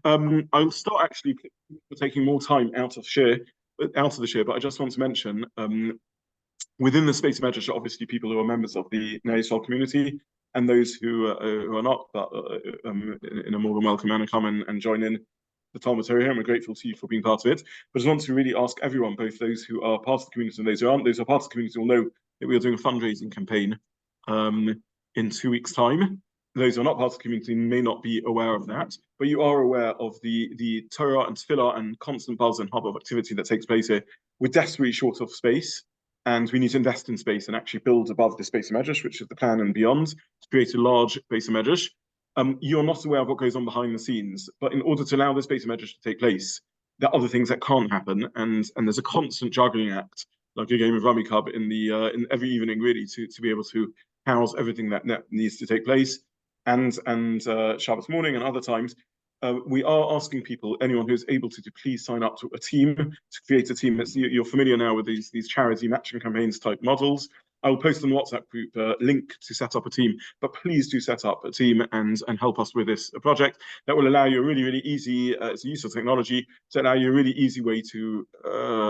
I'll start actually taking more time out of the share, but I just want to mention within the space of Medrash, obviously people who are members of the Yisrael community and those who are not, but in a more than welcome manner, come and join in the Talmud Torah here, and we're grateful to you for being part of it. But I just want to really ask everyone, both those who are part of the community and those who aren't, those who are part of the community will know that we are doing a fundraising campaign in 2 weeks' time. Those who are not part of the community may not be aware of that, but you are aware of the Torah and Tefillah and constant buzz and hub of activity that takes place here. We're desperately short of space, and we need to invest in space and actually build above the space of Medrash, which is the plan and beyond, to create a large base of Medrash. You're not aware of what goes on behind the scenes, but in order to allow this base of Medrash to take place, there are other things that can't happen, and there's a constant juggling act, like a game of Rummy Cub in every evening, really, to be able to house everything that needs to take place. And Shabbos morning and other times, we are asking people, anyone who's able to please sign up to a team, to create a team. You're familiar now with these charity matching campaigns type models. I will post on the WhatsApp group a link to set up a team, but please do set up a team and help us with this project. That will allow you a really, really easy, it's a useful technology, to allow you a really easy way to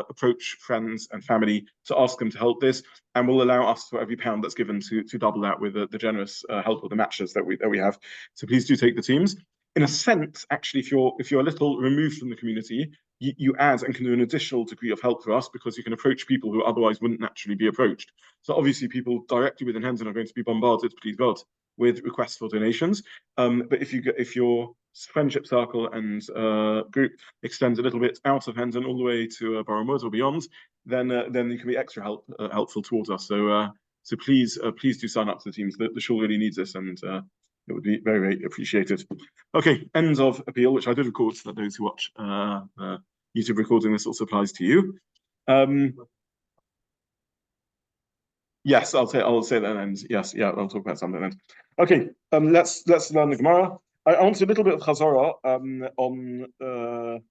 approach friends and family to ask them to help this, and will allow us for every pound that's given to double that with the generous help of the matches that we have. So please do take the teams. In a sense, actually, if you're a little removed from the community, you add and can do an additional degree of help for us, because you can approach people who otherwise wouldn't naturally be approached. So obviously people directly within Henson are going to be bombarded, please God, with requests for donations. But if your friendship circle and group extends a little bit out of Henson all the way to Borough Moors or beyond, then you can be extra helpful towards us. So please do sign up to the teams. The shul really needs this, and it would be very, very appreciated. Okay, ends of appeal, which I did record, so that those who watch YouTube recording this also applies to you. Yes, I'll say that ends. Yes, yeah, I'll talk about something then. Okay, let's learn the Gemara. I want a little bit of Chazara on the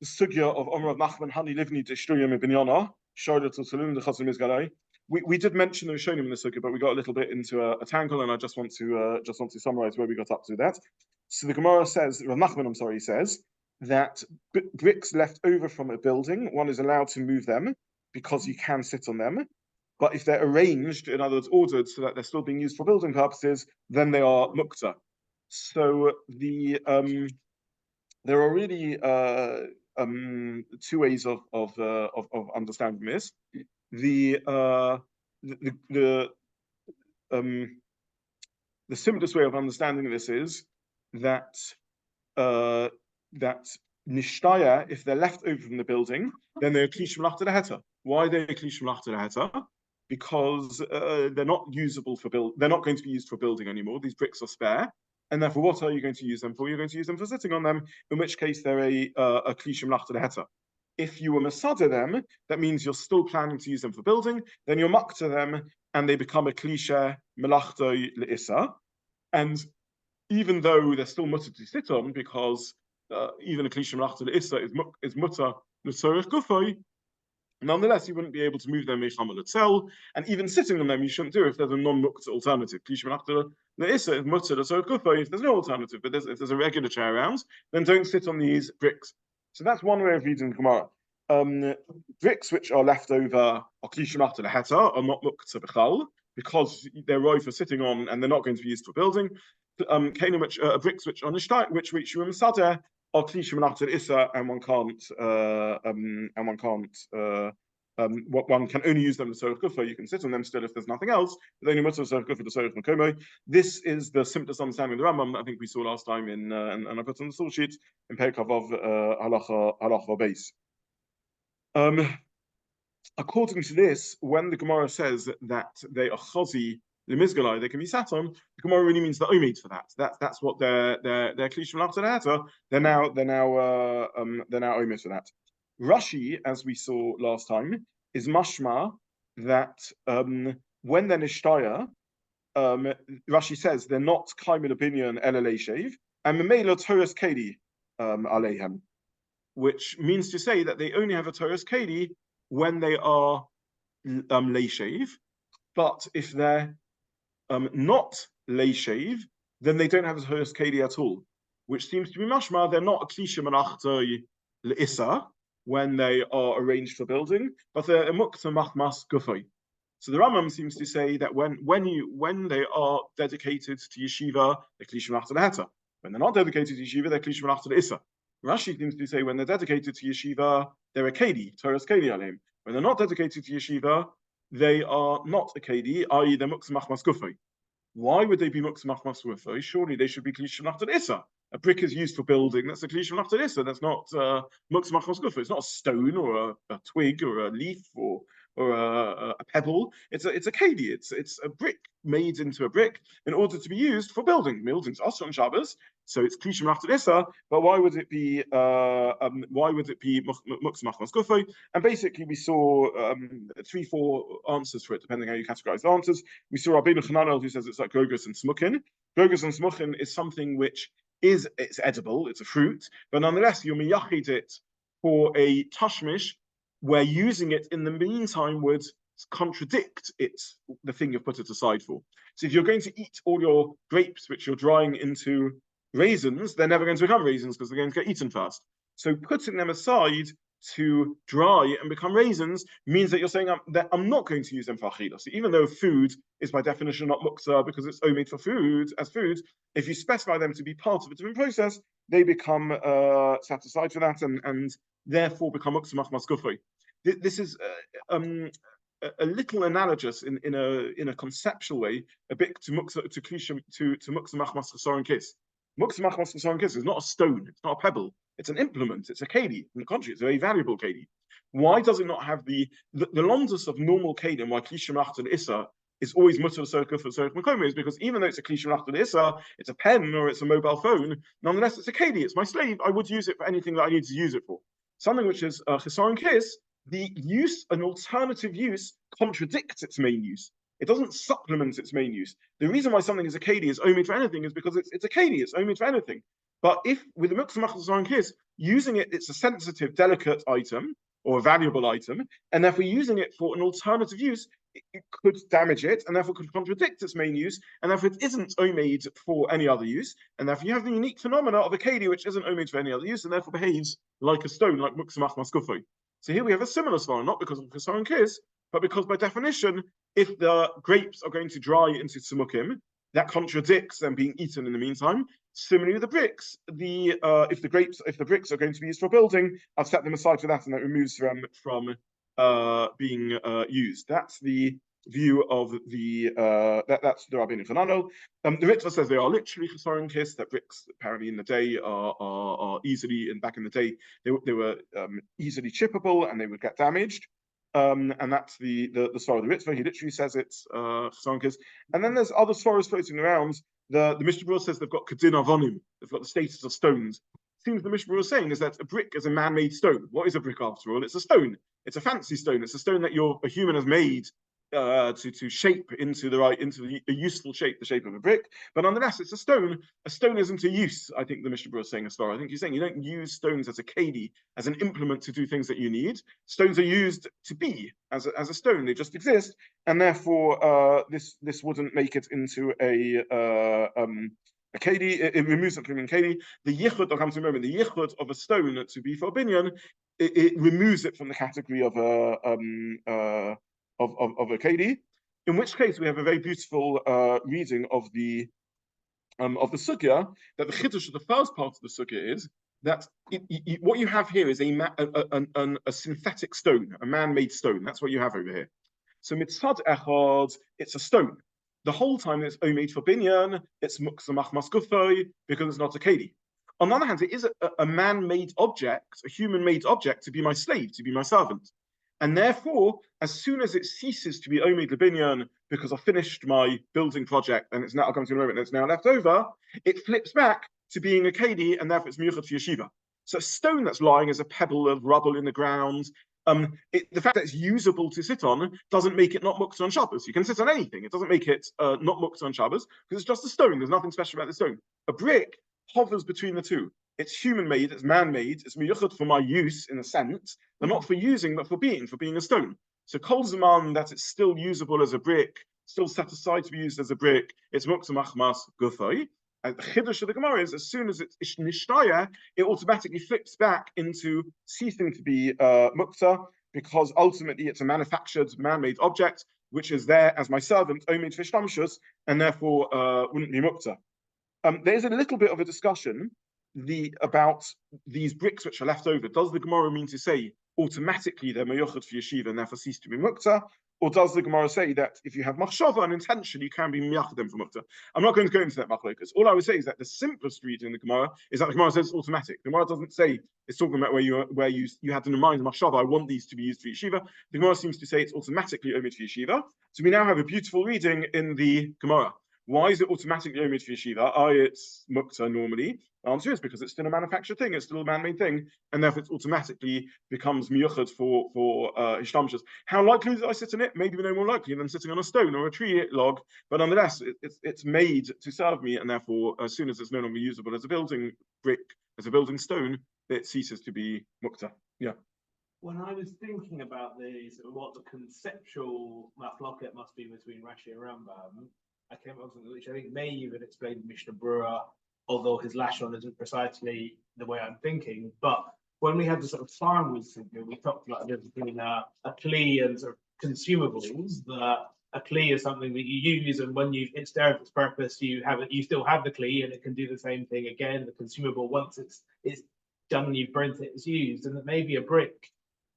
sugya of Omer of Nachman Hani Livni Deshtuyim Ibinyana Charlotte Salim the Chazim Izgalai. We did mention the Rishonim in the sugya, but we got a little bit into a tangle, and I just want to summarize where we got up to that. So the Gemara says, Rav Nachman, says that bricks left over from a building, one is allowed to move them because you can sit on them. But if they're arranged, in other words, ordered so that they're still being used for building purposes, then they are Muktza. So there are really two ways of understanding this. The simplest way of understanding this is that nishtaya, if they're left over from the building, then they're klishim lach to the heta. Why are they klishim lach to the heta? Because they're not usable for they're not going to be used for building anymore. These bricks are spare, and therefore, what are you going to use them for? You're going to use them for sitting on them, in which case they're a klishim lach to the heta. If you were masada them, that means you're still planning to use them for building, then you're Muktza them, and they become a klishe melachto le'issa. And even though they're still mutter to sit on, because even a klishe melachto le'issa is mutter l'tzorech gufay, nonetheless, you wouldn't be able to move them mechamal etzel, and even sitting on them you shouldn't do if there's a non-Muktza alternative. Klishe melachto le'issa is mutter l'tzorech gufay if there's no alternative, but if there's a regular chair around, then don't sit on these bricks. So that's one way of reading the Gemara. Bricks which are left over are klishim lach to the heta, are not Muktza b'chal, because they're right for sitting on and they're not going to be used for building. Kelim bricks which are nishtayim, which you are masadeh, are klishim lach to the issa, and one can only use them to serve kufa. You can sit on them still if there's nothing else, but only mutter serve kufa to serve makomo. This is the simplest understanding of the Rambam. I think we saw last time and I put on the source sheet in Perikav of Halacha base. According to this, when the Gemara says that they are chazi lemizgalai, they can be sat on, the Gemara really means the omid for that. That's what they're klishim lach to the heta. They're now omid for that. Rashi, as we saw last time, is mashma that when they're nishtaya, Rashi says they're not kaimil opinion elelei shev, and memela toras keli aleihem, which means to say that they only have a toras keli when they are leishev, but if they're not leishev, then they don't have a toras keli at all. which seems to be mashma, they're not a klisha melachot le'issa when they are arranged for building, but they're a Muktza machmas gufay. So the Rambam seems to say that when they are dedicated to yeshiva, they're klisha melachot le'heta. When they're not dedicated to yeshiva, they're klisha melachot le'issa. Rashi seems to say when they're dedicated to yeshiva, they're a kedi, Torah's kedi alim. When they're not dedicated to yeshiva, they are not a kedi, i.e. they're Muktza machmas gufay. Why would they be Muktza machmas gufay? Surely they should be klisha melachot le'issa. A brick is used for building. That's a klisha melachot le'issa. That's not Muktza machmas gufay. It's not a stone or a twig or a leaf or a pebble. It's a kedi. It's a brick made into a brick in order to be used for building. Buildings also on Shabbos, so it's klisha melachot le'issa. But why would it be Muktza machmas gufay? And basically, we saw 3-4 answers for it, depending how you categorize the answers. We saw Rabbi Zobin who says it's like grogus and smukin. Grogus and smukin is something which it's edible, it's a fruit, but nonetheless you miyachid it for a tashmish, where using it in the meantime would contradict the thing you've put it aside for. So if you're going to eat all your grapes which you're drying into raisins, they're never going to become raisins because they're going to get eaten first. So putting them aside to dry and become raisins means that you're saying that I'm not going to use them for achila. So even though food is by definition not muktzah because it's made for food, if you specify them to be part of a different process, they become set aside for that and therefore become muktzah machmas gufay. This is a little analogous in a conceptual way, a bit to muktzah to muktzah machmas chasar and kiss. Muktza machmas chasar and kiss is not a stone, it's not a pebble. It's an implement. It's a keli. On the contrary, it's a very valuable keli. Why does it not have the londus of normal kelim? Why klisha melachot le'issa is always mutter circle for circle is because even though it's a klisha melachot le'issa, it's a pen or it's a mobile phone. Nonetheless, it's a keli. It's my slave. I would use it for anything that I need to use it for. Something which is chasar and kiss, the use, an alternative use, contradicts its main use. It doesn't supplement its main use. The reason why something is a keli is only for anything is because it's a keli. It's only for anything. But if with the Muktza machmas chasar and kiss, using it's a sensitive, delicate item or a valuable item, and therefore using it for an alternative use, it could damage it, and therefore could contradict its main use, and therefore it isn't made for any other use, and therefore you have the unique phenomena of a keli which isn't made for any other use, and therefore behaves like a stone, like Muktza machmas gufay. So here we have a similar svara, not because of chasar and kiss, but because by definition, if the grapes are going to dry into tzumukim, that contradicts them being eaten in the meantime. Similarly, with the bricks, if the bricks are going to be used for building, I've set them aside for that, and that removes them from being used. That's the view of that's the Rabbi Zobin. The Ritva says they are literally chasar and kiss. That bricks apparently in the day are easily, and back in the day they were easily chippable and they would get damaged. And that's the story of the Ritva. He literally says it's chasar and kiss. And then there's other svaras floating around. The Mishna says they've got kedin avonim. They've got the status of stones. Seems the Mishna is saying is that a brick is a man-made stone. What is a brick after all? It's a stone. It's a fancy stone. It's a stone that a human has made to shape into a useful shape, the shape of a brick. But nonetheless, it's a stone. A stone isn't a use. I think the Mishna is saying as far. I think he's saying you don't use stones as a keli, as an implement to do things that you need. Stones are used to be as a stone. They just exist, and therefore this wouldn't make it into a keli. It removes it from a keli. The yichud, I'll come to a moment. The yichud of a stone to be for a binyan, it removes it from the category of a keli, in which case we have a very beautiful reading of the sugya, that the chiddush of the first part of the sugya is that what you have here is a synthetic stone, a man-made stone. That's what you have over here. So mitzad echad, it's a stone. The whole time it's made for binyan, it's muktza machmas gufay because it's not a keli. On the other hand, it is a man-made object, a human-made object to be my slave, to be my servant. And therefore, as soon as it ceases to be Omed Lebinyan, because I've finished my building project and it's now come to a moment that's now left over, it flips back to being a keli, and therefore it's miyuchad for yeshiva. So a stone that's lying as a pebble of rubble in the ground, the fact that it's usable to sit on doesn't make it not muktza on Shabbos. You can sit on anything. It doesn't make it not muktza on Shabbos because it's just a stone. There's nothing special about the stone. A brick hovers between the two. It's human-made, it's man-made, it's miyuchad for my use in a sense, but not for using, but for being a stone. So kol zaman that it's still usable as a brick, still set aside to be used as a brick, it's muktza machmas gufay. the chiddush of the Gemara is as soon as it's nishtaya, it automatically flips back into ceasing to be Muktza, because ultimately it's a manufactured, man-made object, which is there as my servant, Omid Fishtamshus, and therefore wouldn't be Muktza. There's a little bit of a discussion about these bricks which are left over. Does the Gemara mean to say automatically they're meyuchad for yeshiva and therefore cease to be Muktza? Or does the Gemara say that if you have machshava and intention, you can be miyachadim for Muktza? I'm not going to go into that machlokas. All I would say is that the simplest reading in the Gemara is that the Gemara says it's automatic. The Gemara doesn't say it's talking about where you had in mind machshava, I want these to be used for yeshiva. The Gemara seems to say it's automatically omid for yeshiva. So we now have a beautiful reading in the Gemara. Why is it automatically omid for yeshiva? It's Muktza normally. The answer is because it's still a manufactured thing, it's still a man-made thing, and therefore it automatically becomes miyuchad for hishtamshus. How likely is it I sit in it? Maybe no more likely than sitting on a stone or a tree log, but nonetheless, it's made to serve me, and therefore, as soon as it's no longer usable as a building brick, as a building stone, it ceases to be mukta. Yeah. When I was thinking about this, what the conceptual machloket must be between Rashi and Rambam, I came up with something which I think may even explain Mishna Brura, although his lashon isn't precisely the way I'm thinking. But when we had the sort of farmwood figure, we talked about the difference between a kli and sort of consumables. That a kli is something that you use, and when it's there for its purpose, you still have the kli, and it can do the same thing again. The consumable, once it's done, you've burnt it, it's used, and that maybe a brick,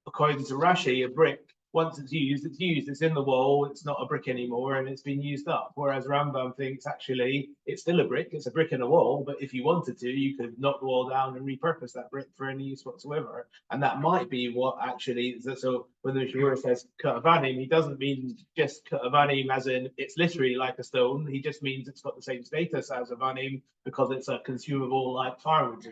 according to Rashi, a brick, once it's used, it's in the wall, it's not a brick anymore, and it's been used up. Whereas Rambam thinks actually it's still a brick, it's a brick in a wall, but if you wanted to, you could knock the wall down and repurpose that brick for any use whatsoever. And that might be what actually, so when the Shiur says ka'avanim, he doesn't mean just ka'avanim as in it's literally like a stone, he just means it's got the same status as avanim because it's a consumable like firewood.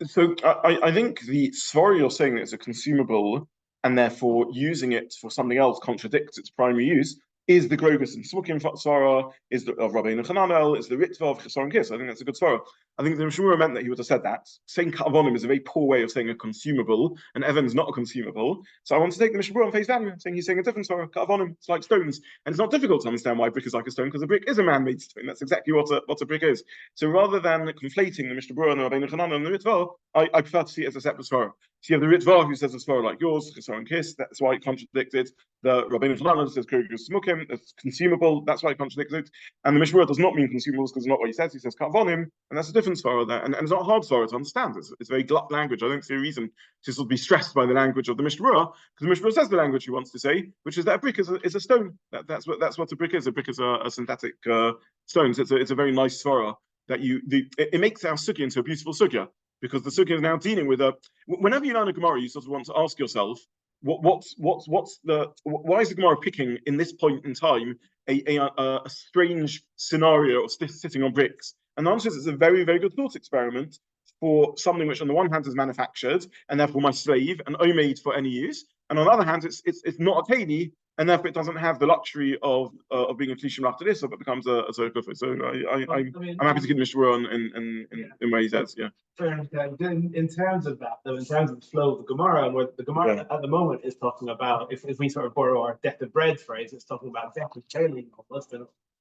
So I think the svara you're saying that it's a consumable and therefore using it for something else contradicts its primary use is the Grogus and Smukim svara, is the of Rabbi Hananel, is the Ritva of Chesaron Kiss. I think that's a good svara. I think the Mishmura meant that he would have said that. Saying Ka'avonim is a very poor way of saying a consumable, and Evan's not a consumable. So I want to take the Mishmura on face value, saying he's saying a different svara. Ka'avonim, it's like stones. And it's not difficult to understand why a brick is like a stone, because a brick is a man-made stone. That's exactly what a brick is. So rather than conflating the Mishnah and the Rabbi Hananel and the Ritva, I prefer to see it as a separate svara. So you have the Ritva who says a svara like yours, Chesaron Kiss, that's why it contradicted. The Rabbi Hananel says Grogus Smukim, it's consumable, that's why it contradicts it. And the Mishmura does not mean consumables because it's not what he says. He says Ka'avonim, and that's a different svara there. And it's not hard svara to understand. It's very glut language. I don't see a reason to sort of be stressed by the language of the Mishnah, because the Mishnah says the language he wants to say, which is that a brick is a stone. That's what a brick is. A brick is a synthetic stone. So it's a very nice svara that it makes our sugya into a beautiful sugya, because the sugya is now dealing with whenever you learn a Gemara, you sort of want to ask yourself, why is the Gemara picking in this point in time a strange scenario of sitting on bricks? And the answer is it's a very, very good thought experiment for something which on the one hand is manufactured and therefore my slave and made for any use, and on the other hand it's not a keli and therefore it doesn't have the luxury of being a klishim after this, so it becomes a good. So I'm happy to give Mr. on in where he says, yeah. In terms of that, though, in terms of the flow of the Gemara, and where the Gemara at the moment is talking about, if we sort of borrow our death of bread phrase, it's talking about death of Kelim almost.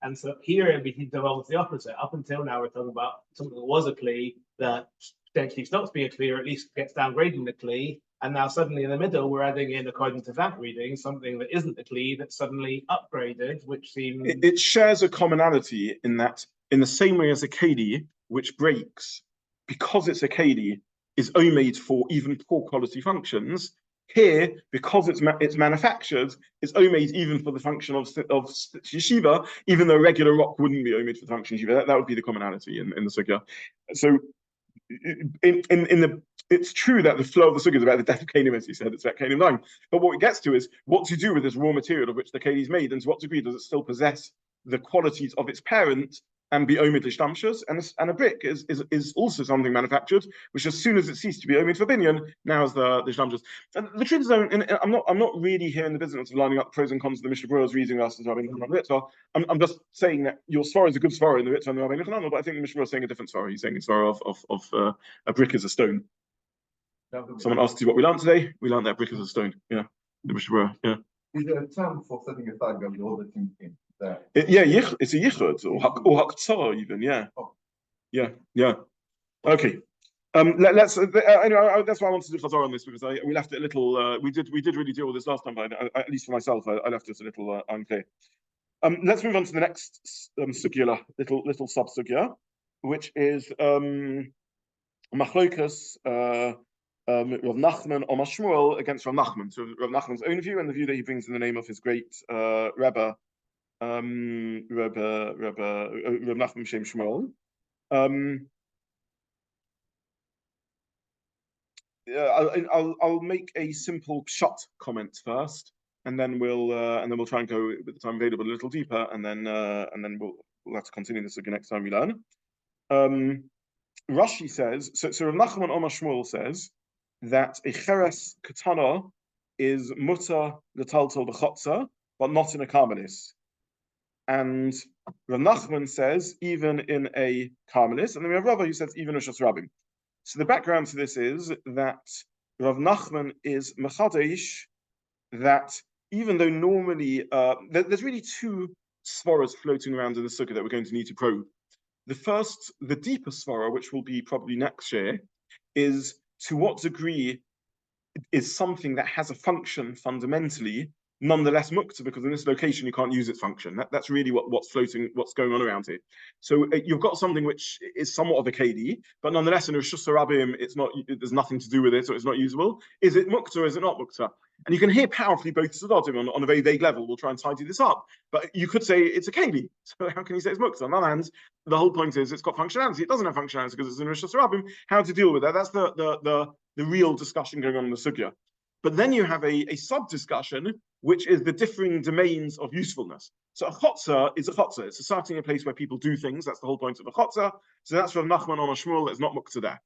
And so here it develops the opposite. Up until now, we're talking about something that was a kli that potentially stops being a kli, or at least gets downgrading the kli. And now suddenly in the middle, we're adding in, according to that reading, something that isn't a kli that's suddenly upgraded, which seems... It shares a commonality in that, in the same way as a keli, which breaks, because it's a keli, is made for even poor quality functions. Here, because it's manufactured, it's made even for the function of yeshiva, even though regular rock wouldn't be made for the function of yeshiva. That would be the commonality in the sugya. So, it's true that the flow of the sugya is about the death of Kelim, as you said, it's about Kelim 9. But what it gets to is what to do with this raw material of which the Keli is made, and to what degree does it still possess the qualities of its parent and be omid l'shtamshus, and a brick is also something manufactured, which as soon as it ceased to be omid for binyan, now is the shtamshus. And the truth is, I'm not really here in the business of lining up pros and cons of the Mishnah Brura's reading us as Rabbi Ritva. I'm just saying that your svara is a good svara in the Ritva and the Rabbi Hananel, but I think the Mishnah Brura is saying a different svara. He's saying a svara of a brick is a stone. Someone asked you what we learned today. We learned that brick is a stone. Yeah, the Mishnah Brura. Yeah. Is there a term for setting aside all the thinking? It's a yichud or haktsar even, yeah. Yeah. Okay. Let's anyway. That's why I wanted to do chazor on this because we left it a little. We did really deal with this last time, but at least for myself, I left it a little unclear. Let's move on to the next sugya, little sub sugya, which is machlokas Rav Nachman or Shmuel against Rav Nachman. So Rav Nachman's own view and the view that he brings in the name of his great Rebbe, Rav Nachman Shem Shmuel. I'll make a simple pshat comment first, and then we'll try and go with the time available a little deeper, and then we'll have to continue this again next time we learn. Rashi says so. Rav Nachman Omar Shmuel says that a cheres katana is mutter l'taltal b'chotza, but not in a karmelis. And Rav Nachman says even in a karmelis, and then we have Rava who says even a shas rabim. So the background to this is that Rav Nachman is mechadesh that even though normally there's really two svaras floating around in the sukkah that we're going to need to probe. The deeper svara, which will be probably next year, is to what degree is something that has a function fundamentally nonetheless Muktza, because in this location you can't use its function. That's really what's going on around here. So you've got something which is somewhat of a KD, but nonetheless in Rishus Harabim there's nothing to do with it, so it's not usable. Is it Muktza or is it not Muktza? And you can hear powerfully both Sadodim on a very vague level. We'll try and tidy this up. But you could say it's a KD. So how can you say it's Muktza? On the other hand, the whole point is it's got functionality. It doesn't have functionality because it's in Rishus Harabim. How to deal with that? That's the real discussion going on in the Sugya. But then you have a sub-discussion, which is the differing domains of usefulness. So a chotzer is a chotzer. It's a starting a place where people do things. That's the whole point of a chotzer. So that's Rav Nachman on a Shmuel. That's not Muktza there.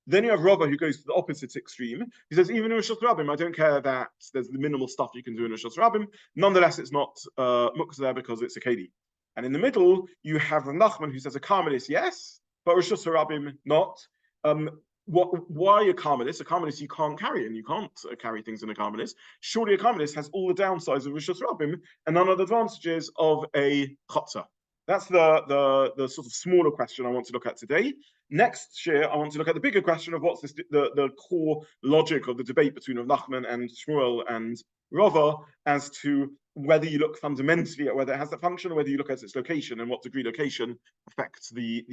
Then you have Rava who goes to the opposite extreme. He says, even in Rishus Rabim, I don't care that there's the minimal stuff you can do in Rishus Rabim. Nonetheless, it's not Muktza there because it's a Kedi. And in the middle, you have Rav Nachman who says a Karmelis, yes, but Rishus Rabim, not. Why a Karmelis? A Karmelis you can't carry, and you can't carry things in a Karmelis. Surely a Karmelis has all the downsides of Rishus Rabim and none of the advantages of a Chotzer. That's the sort of smaller question I want to look at today. Next year, I want to look at the bigger question of what's the core logic of the debate between Rav Nachman and Shmuel and Rava as to whether you look fundamentally at whether it has that function or whether you look at its location and what degree location affects the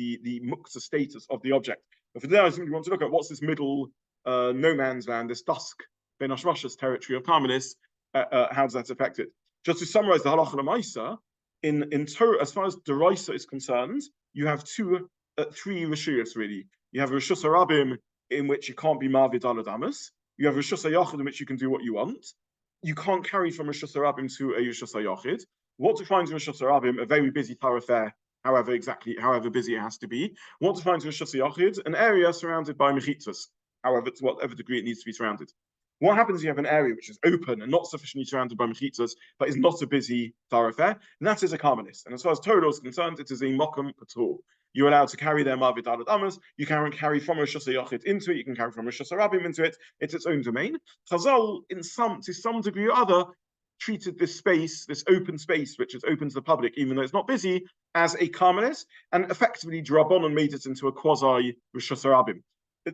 Muktza status of the object. But for today, I simply want to look at what's this middle no man's land, this dusk, Ben Hashmash's territory of Karmelis, how does that affect it? Just to summarize the Halacha L'Maisa, in Torah, as far as Deraisa is concerned, you have three Rishuyas really. You have Rishus Harabim, in which you can't be Mavid Aladamas. You have Rishus HaYachid, in which you can do what you want. You can't carry from Rishus Harabim to a Rishus HaYachid. What defines Rishus Harabim? A very busy thoroughfare, however busy it has to be. What defines Rishus HaYachid? An area surrounded by mechitzas, to whatever degree it needs to be surrounded. What happens if you have an area which is open and not sufficiently surrounded by mechitzas, but is not a busy thoroughfare? And that is a Karmelis. And as far as Torah is concerned, it is a mokum patur. You're allowed to carry their Mavid Alad Amas. You can carry from Rishus HaYachid into it. You can carry from Rishus Harabim into it. It's its own domain. Chazal, to some degree or other, treated this space, this open space, which is open to the public, even though it's not busy, as a Karmelis, and effectively Drabonon made it into a quasi Rishus Harabim.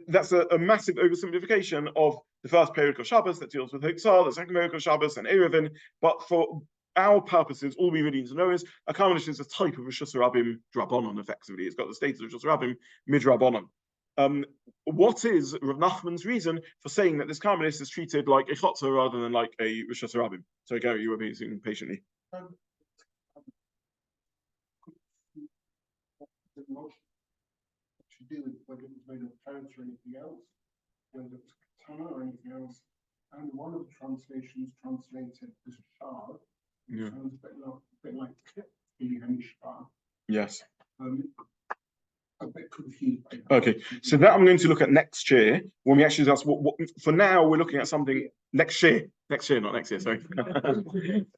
That's a massive oversimplification of the first period of Shabbos that deals with Hoksal, the second period of Shabbos, and Erevin. But for our purposes, all we really need to know is a Karmelis is a type of Rishus Harabim Drabonon, effectively. It's got the status of Rishus Harabim Midrabonon. What is Rav Nachman's reason for saying that this Karmelis is treated like a Chotzer rather than like a Rishus Harabim? So Gary, you were waiting patiently. Do with whether it was made of parents or anything else, whether it was katana or anything else. And one of the translations translated as shard, which sounds a bit like and shard. Yes. A bit confused by that. Okay, so that I'm going to look at next year when we actually ask what for now we're looking at something next year, not next year, sorry.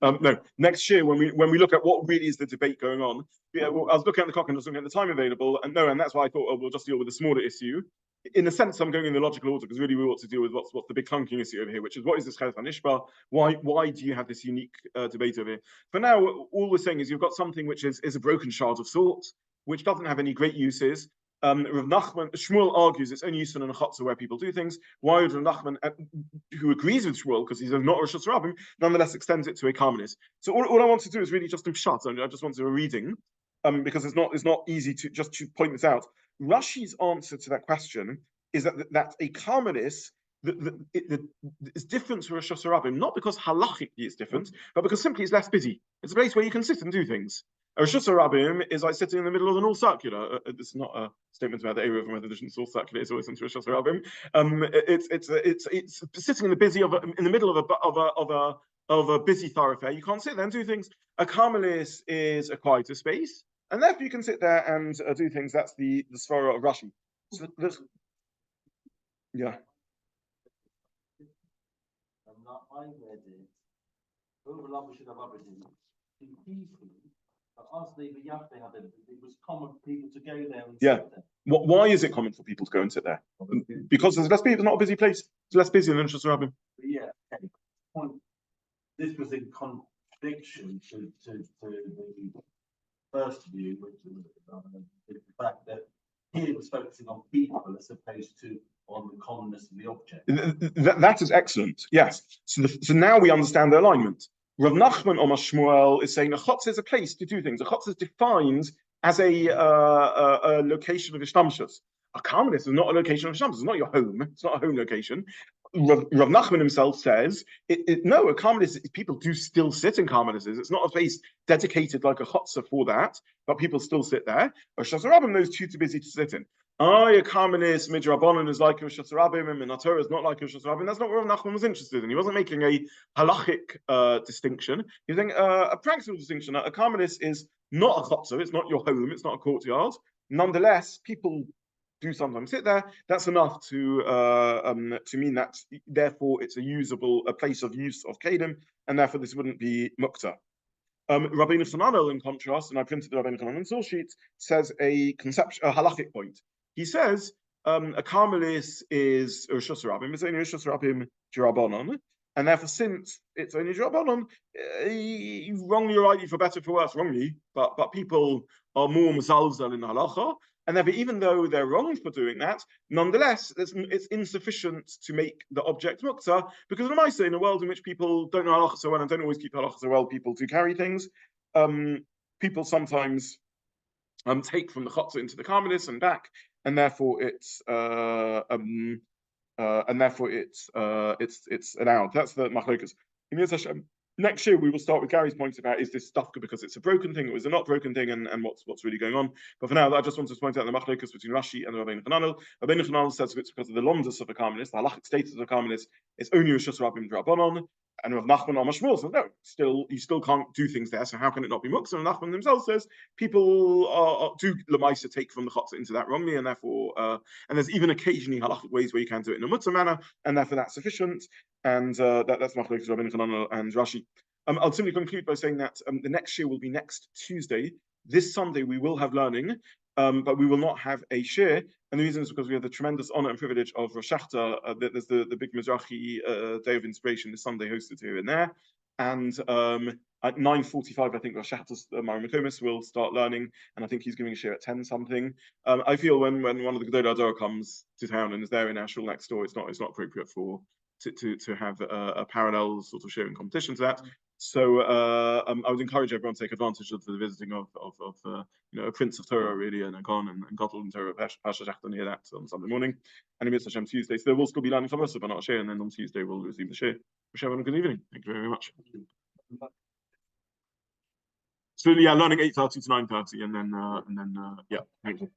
No, next year when we look at what really is the debate going on. Yeah, well, I was looking at the clock and just looking at the time available, and that's why I thought we'll just deal with a smaller issue. In a sense, I'm going in the logical order because really we ought to deal with what's the big clunking issue over here, which is what is this Cheres HaNishba? Why do you have this unique debate over here? For now, all we're saying is you've got something which is a broken shard of sorts, which doesn't have any great uses. Rav Nachman, Shmuel argues it's only useful in a chutzah where people do things. Why would Rav Nachman, who agrees with Shmuel because he's not Rosh Hashanah, nonetheless extends it to a Karmelis? So all I want to do is really just pshat. I just want to do a reading, because it's not easy to point this out. Rashi's answer to that question is that a Karmelis is different to Rosh Hashanah, not because halachically it's different, but because simply it's less busy. It's a place where you can sit and do things. A Rosh Hashanah is like sitting in the middle of the North Circular. This is not a statement about the area of whether the North Circular is always into Rosh Hashanah. It's sitting in the middle of a busy thoroughfare. You can't sit there and do things. A Karmelis is a quieter space, and therefore you can sit there and do things. That's the svara of Rashi. So yeah. I read it. It was common for people to go there and sit there. Why is it common for people to go and sit there? Because there's less people. It's not a busy place. It's less busy than Rosh Hashanah. Yeah. Okay. This was in contradiction to the first view, which was the fact that here was focusing on people as opposed to on the commonness of the object. That is excellent. Yes. So now we understand the alignment. Rav Nachman Omar Shmuel is saying a chutz is a place to do things. A chutz is defined as a location of ishtamshus. A karmelis is not a location of ishtamshus. It's not your home. It's not a home location. Rav Nachman himself says, no, a karmelis, people do still sit in karmelises. It's not a place dedicated like a chutzah for that, but people still sit there. Rosh Hashanah, those too busy to sit in. A Karmelis midrabanan is like Rosh Hashanah, and Minatorah is not like Rosh Hashanah. That's not what Rav Nachman was interested in. He wasn't making a halachic distinction. He was making a practical distinction. A Karmelis is not a chutzah. It's not your home. It's not a courtyard. Nonetheless, people do sometimes sit there. That's enough to mean that. Therefore, it's a place of use of Kelim, and therefore this wouldn't be Muktza. Rabbi Zobin, in contrast, and I printed the Rabbi Zobin source sheet, says a halachic point. He says a Karmelis is Rosh Hashanah. It's only Rosh Hashanah Jirabanon, and therefore, since it's only Jirabanon, wrongly or rightly, for better for worse, wrongly, but people are more mezalzel in Halacha, and therefore, even though they're wrong for doing that, nonetheless, it's insufficient to make the object Muktza, because what am I saying? In a world in which people don't know Halacha so well and don't always keep Halacha so well, people do carry things. People sometimes take from the chutzah into the Karmelis and back, and therefore it's allowed. That's the machlokas. Next year we will start with Gary's point about is this stuff because it's a broken thing or is it not broken thing, and what's really going on. But for now, I just wanted to point out the machlokas between Rashi and Rabbi Chananel. Rabbi Chananel says it's because of the lomdus of the Karmelis, the halachic status of the Karmelis, it's only Rosh Hashanah Drabanon. And Rav Nachman Omar Shmuel says, no, you still can't do things there, so how can it not be Muktza? And Nachman himself says, people do Lamaisa take from the chutzah into that wrongly, and therefore, and there's even occasionally halachic ways where you can do it in a Muktza manner, and therefore that's sufficient, and that's Machlokes Rabbi Chananel and Rashi. I'll simply conclude by saying that the next year will be next Tuesday. This Sunday we will have learning, but we will not have a shir. And the reason is because we have the tremendous honor and privilege of Rosh Hashanah. There's the big Mizrahi Day of Inspiration this Sunday hosted here and there. And at 9:45, I think Rosh Hashanah's Mari Makomis will start learning, and I think he's giving a shir at 10 something. I feel when one of the Gedolei Hador comes to town and is there in our shul next door, it's not appropriate to have a parallel sort of sharing competition to that. So I would encourage everyone to take advantage of the visiting of a Prince of Torah really, and Agon and Gadol and Torah Pasha Shachtan here that on Sunday morning, and in Mitzvah Hashem Tuesday. So there will still be learning from us, but not a share, and then on Tuesday we'll resume the share. Wish everyone a good evening. Thank you very much. So yeah, learning 8:30 to 9:30, and then yeah, thank you.